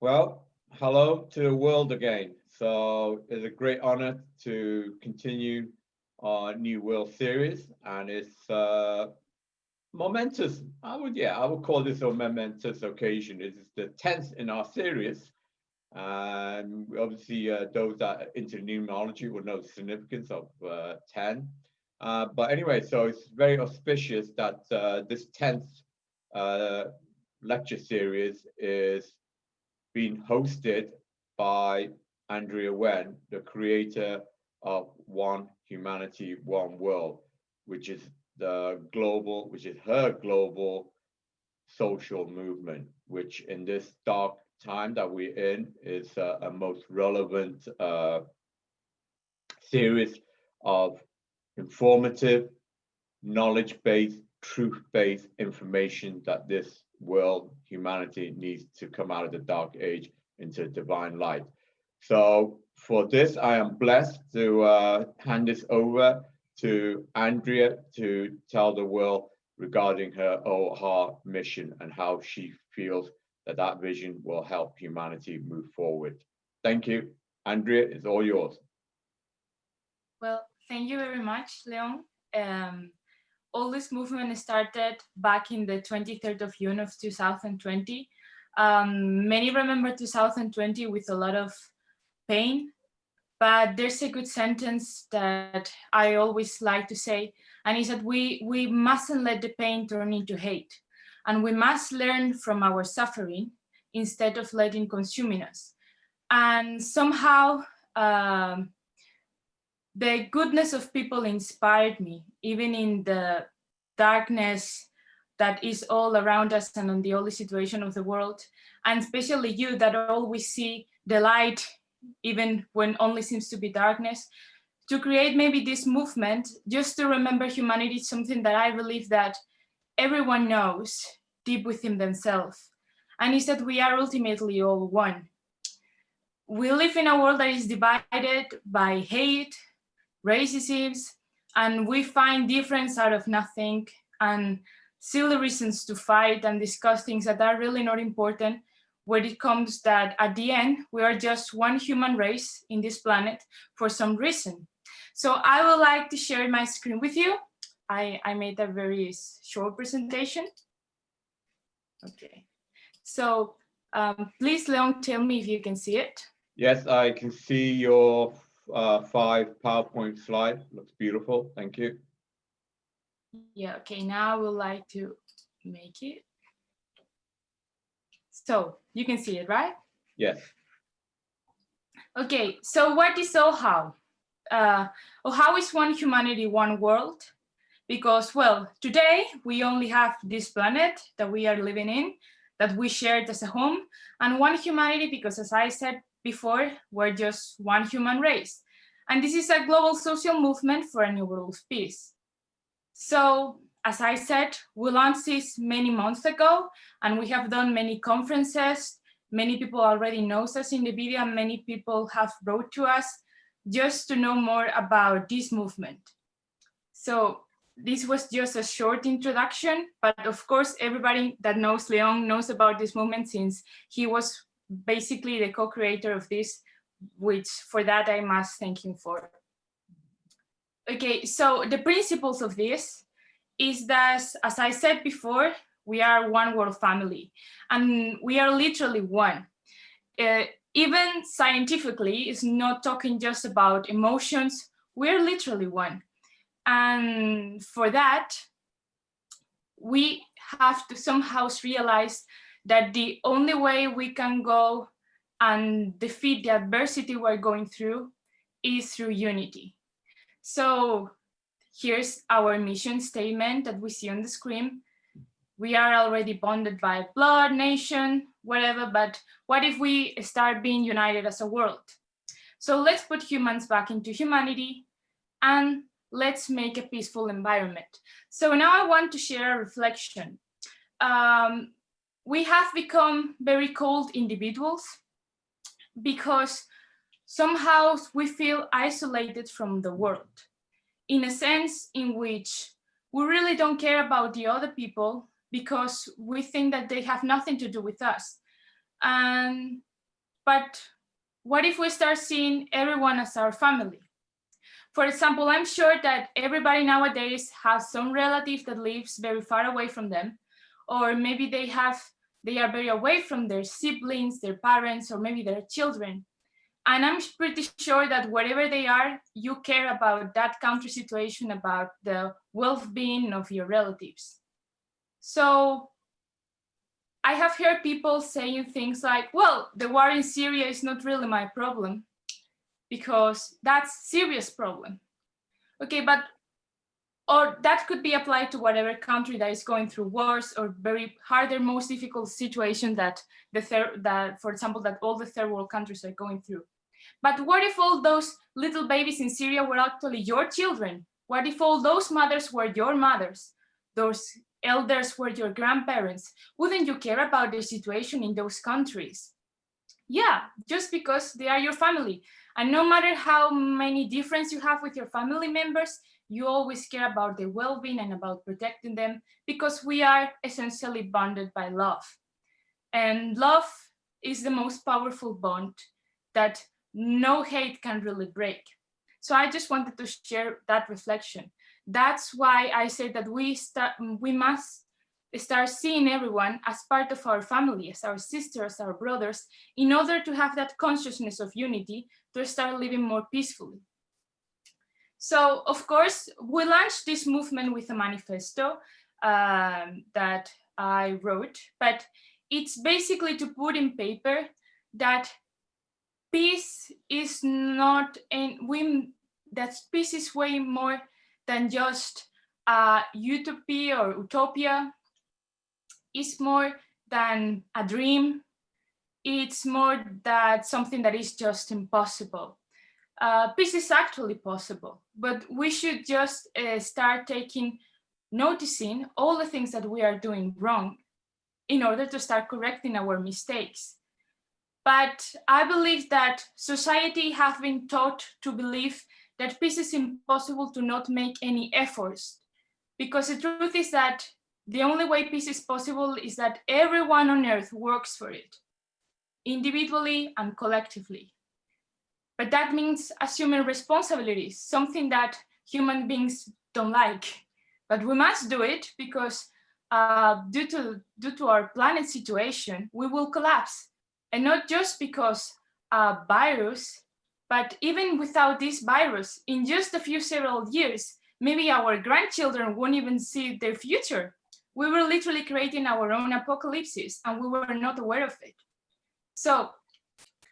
Well, hello to the world again. So it's a great honor to continue our new World Series, and it's momentous. I would call this a momentous occasion. It is the 10th in our series, and obviously those that are into numerology will know the significance of 10. But anyway, so it's very auspicious that this 10th uh, lecture series is being hosted by Andrea Wen, the creator of One Humanity, One World, which is which is her global social movement, which in this dark time that we're in is a most relevant series of informative, knowledge-based, truth-based information that this world, humanity needs to come out of the dark age into divine light. So for this, I am blessed to hand this over to Andrea to tell the world regarding her OHOW mission and how she feels that that vision will help humanity move forward. Thank you. Andrea, it's all yours. Well, thank you very much, Leon. Um, all this movement started back in the 23rd of June of 2020. Many remember 2020 with a lot of pain, but there's a good sentence that I always like to say, and is that we mustn't let the pain turn into hate, and we must learn from our suffering instead of letting consuming us. And somehow, the goodness of people inspired me, even in the darkness that is all around us and on the only situation of the world, and especially you that always see the light, even when only seems to be darkness, to create maybe this movement, just to remember humanity is something that I believe that everyone knows deep within themselves, and is that we are ultimately all one. We live in a world that is divided by hate, racism, and we find difference out of nothing and silly reasons to fight and discuss things that are really not important, where it comes that at the end we are just one human race in this planet for some reason. So I would like to share my screen with you. I made a very short presentation. Okay, so please, Leon, tell me if you can see it. Yes, I can see your 5 PowerPoint slide. Looks beautiful. Thank you. Yeah, okay, now I would like to make it. So you can see it, right? Yes. Okay, so what is OHOW? OHOW is one humanity, one world, because, well, today we only have this planet that we are living in, that we shared as a home, and one humanity because, as I said before, we're just one human race. And this is a global social movement for a new world of peace. So, as I said, we launched this many months ago, and we have done many conferences. Many people already knows us in the video, and many people have wrote to us just to know more about this movement. So this was just a short introduction, but of course, everybody that knows Leon knows about this movement since he was basically the co-creator of this, which for that I must thank him for. Okay, so the principles of this is that, as I said before, we are one world family, and we are literally one. Even scientifically, it's not talking just about emotions, we're literally one. And for that, we have to somehow realize that the only way we can go and defeat the adversity we're going through is through unity. So here's our mission statement that we see on the screen. We are already bonded by blood, nation, whatever, but what if we start being united as a world? So let's put humans back into humanity and let's make a peaceful environment. So now I want to share a reflection. We have become very cold individuals because somehow we feel isolated from the world, in a sense in which we really don't care about the other people because we think that they have nothing to do with us. And But what if we start seeing everyone as our family? For example, I'm sure that everybody nowadays has some relative that lives very far away from them, or maybe they are very away from their siblings, their parents, or maybe their children. And I'm pretty sure that wherever they are, you care about that country situation, about the well-being of your relatives. So I have heard people saying things like, well, the war in Syria is not really my problem because that's Syria's problem. Okay, but, or that could be applied to whatever country that is going through wars or very harder, most difficult situation that for example, that all the third world countries are going through. But what if all those little babies in Syria were actually your children? What if all those mothers were your mothers? Those elders were your grandparents? Wouldn't you care about the situation in those countries? Yeah, just because they are your family. And no matter how many differences you have with your family members, you always care about their well-being and about protecting them because we are essentially bonded by love. And love is the most powerful bond that no hate can really break. So I just wanted to share that reflection. That's why I say that we must start seeing everyone as part of our family, as our sisters, our brothers, in order to have that consciousness of unity to start living more peacefully. So, of course, we launched this movement with a manifesto that I wrote, but it's basically to put in paper that peace is not, that peace is way more than just utopia or utopia. It's more than a dream. It's more than something that is just impossible. Peace is actually possible, but we should just start noticing all the things that we are doing wrong in order to start correcting our mistakes. But I believe that society has been taught to believe that peace is impossible to not make any efforts, because the truth is that the only way peace is possible is that everyone on earth works for it, individually and collectively. But that means assuming responsibilities, something that human beings don't like. But we must do it because due to our planet situation, we will collapse. And not just because virus, but even without this virus, in just a few several years, maybe our grandchildren won't even see their future. We were literally creating our own apocalypses and we were not aware of it. So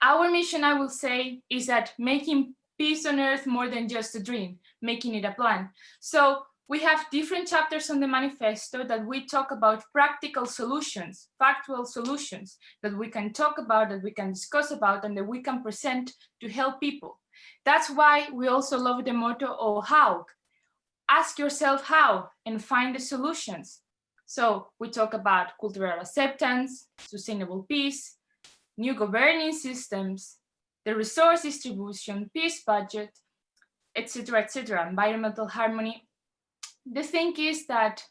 our mission, I will say, is that making peace on earth more than just a dream, making it a plan. So we have different chapters on the manifesto that we talk about practical solutions, factual solutions that we can talk about, that we can discuss about, and that we can present to help people. That's why we also love the motto, OHOW. Ask yourself how and find the solutions. So we talk about cultural acceptance, sustainable peace, new governing systems, the resource distribution, peace budget, etc., environmental harmony. The thing is that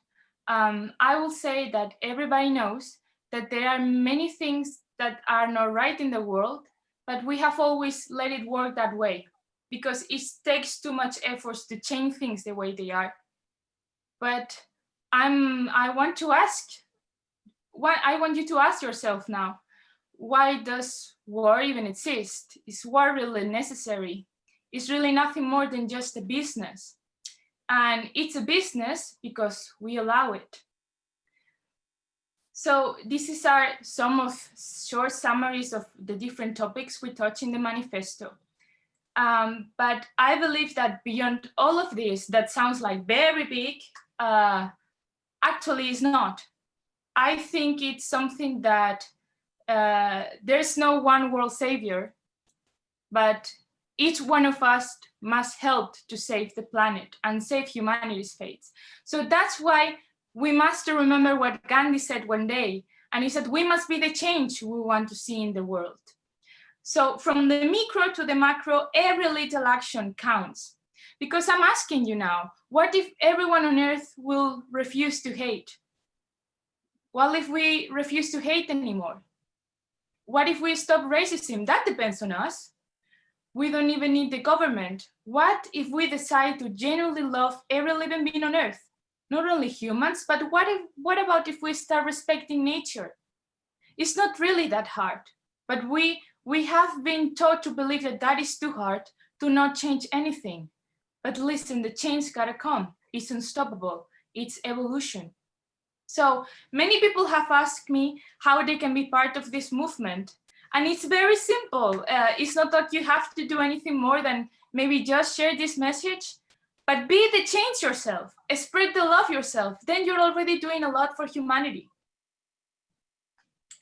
I will say that everybody knows that there are many things that are not right in the world, but we have always let it work that way because it takes too much effort to change things the way they are. But I want you to ask yourself now, why does war even exist? Is war really necessary? It's really nothing more than just a business. And it's a business because we allow it. So this is some of short summaries of the different topics we touch in the manifesto. But I believe that beyond all of this, that sounds like very big, actually is not. I think it's something that there's no one world savior, but each one of us must help to save the planet and save humanity's fate. So that's why we must remember what Gandhi said one day, and he said, we must be the change we want to see in the world. So from the micro to the macro, every little action counts. Because I'm asking you now, what if everyone on earth will refuse to hate? What if we refuse to hate anymore? What if we stop racism? That depends on us. We don't even need the government. What if we decide to genuinely love every living being on Earth? Not only humans, but what about if we start respecting nature? It's not really that hard, but we have been taught to believe that that is too hard to not change anything. But listen, the change gotta come. It's unstoppable. It's evolution. So many people have asked me how they can be part of this movement. And it's very simple. It's not that you have to do anything more than maybe just share this message, but be the change yourself, spread the love yourself. Then you're already doing a lot for humanity.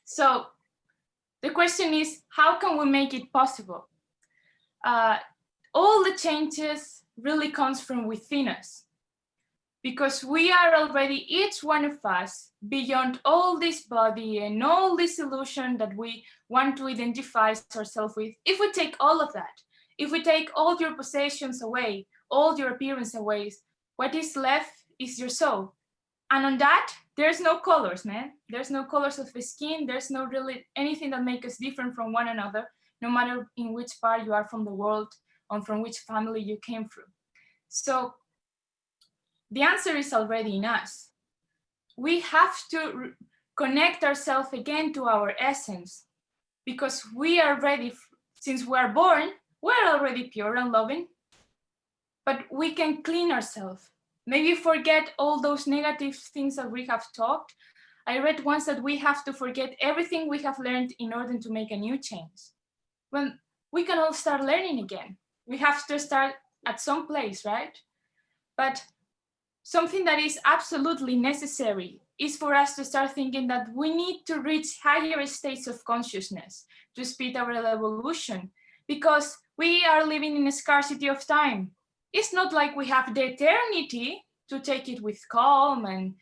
So the question is, how can we make it possible? All the changes really comes from within us, because we are already, each one of us, beyond all this body and all this illusion that we want to identify ourselves with. If we take all of that, if we take all your possessions away, all your appearance away, what is left is your soul. And on that, there's no colors, man. There's no colors of the skin. There's no really anything that makes us different from one another, no matter in which part you are from the world or from which family you came from. So the answer is already in us. We have to connect ourselves again to our essence, because we are ready, since we are born, we're already pure and loving, but we can clean ourselves. Maybe forget all those negative things that we have taught. I read once that we have to forget everything we have learned in order to make a new change. When we can all start learning again. We have to start at some place, right? But something that is absolutely necessary is for us to start thinking that we need to reach higher states of consciousness to speed our evolution, because we are living in a scarcity of time. It's not like we have the eternity to take it with calm and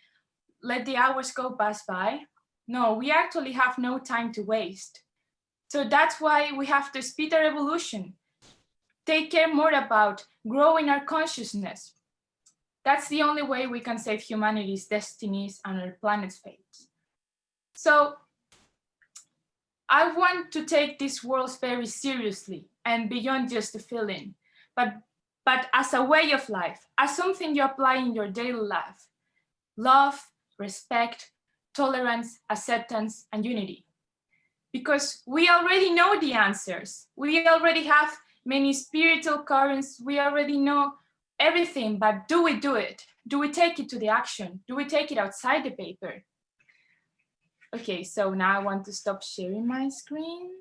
let the hours go pass by. No, we actually have no time to waste. So that's why we have to speed our evolution, take care more about growing our consciousness. That's the only way we can save humanity's destinies and our planet's fate. So I want to take these worlds very seriously and beyond just a feeling, but as a way of life, as something you apply in your daily life. Love, respect, tolerance, acceptance, and unity. Because we already know the answers. We already have many spiritual currents. We already know everything, but do we do it? Do we take it to the action? Do we take it outside the paper? Okay, so now I want to stop sharing my screen.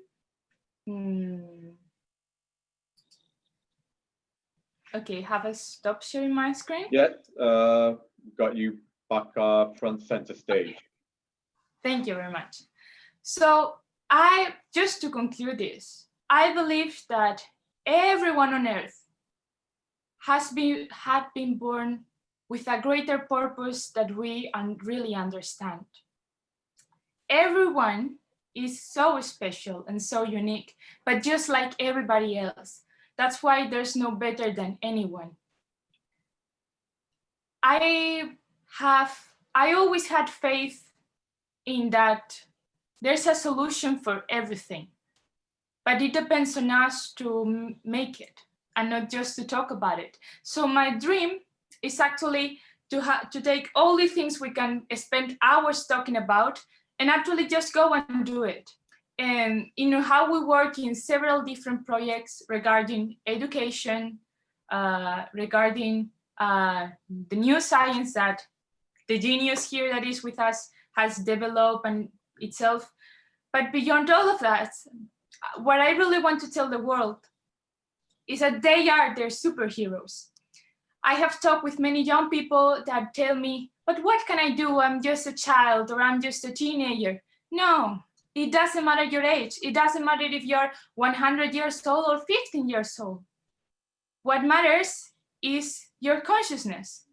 Okay, have I stopped sharing my screen? Yeah, got you back front center stage. Thank you very much. So just to conclude this, I believe that everyone on Earth had been born with a greater purpose that we really understand. Everyone is so special and so unique, but just like everybody else. That's why there's no better than anyone. I always had faith in that there's a solution for everything, but it depends on us to make it and not just to talk about it. So my dream is actually to take all the things we can spend hours talking about and actually just go and do it. And how we work in several different projects regarding education, regarding the new science that the genius here that is with us has developed and itself. But beyond all of that, what I really want to tell the world is that they are their superheroes. I have talked with many young people that tell me, but what can I do? I'm just a child or I'm just a teenager. No, it doesn't matter your age. It doesn't matter if you're 100 years old or 15 years old. What matters is your consciousness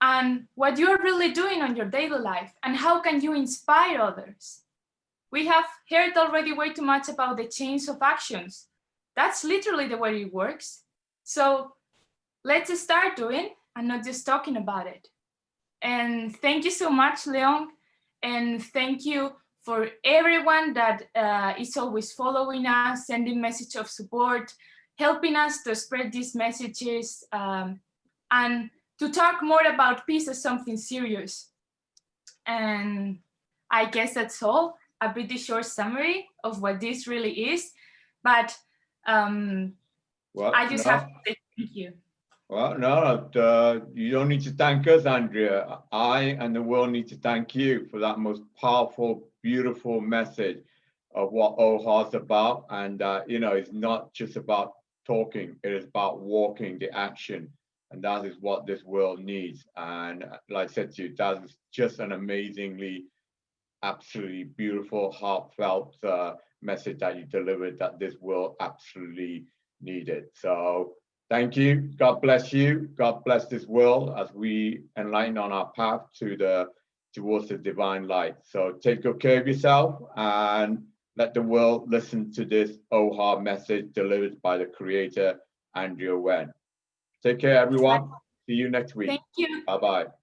and what you're really doing on your daily life and how can you inspire others. We have heard already way too much about the chains of actions. That's literally the way it works. So let's start doing and not just talking about it. And thank you so much, Leon. And thank you for everyone that is always following us, sending message of support, helping us to spread these messages, and to talk more about peace as something serious. And I guess that's all, a pretty short summary of what this really is. But Well, I just have to say thank you. Well, no, you don't need to thank us, Andrea. I and the world need to thank you for that most powerful, beautiful message of what OHOW is about. And, you know, it's not just about talking, it is about walking the action. And that is what this world needs. And like I said to you, that is just an amazingly, absolutely beautiful, heartfelt message that you delivered that this world absolutely needed. So thank you. God bless you. God bless this world as we enlighten on our path towards the divine light. So take good care of yourself and let the world listen to this OHOW message delivered by the creator, Andrea Wen. Take care, everyone. See you next week. Thank you. Bye-bye.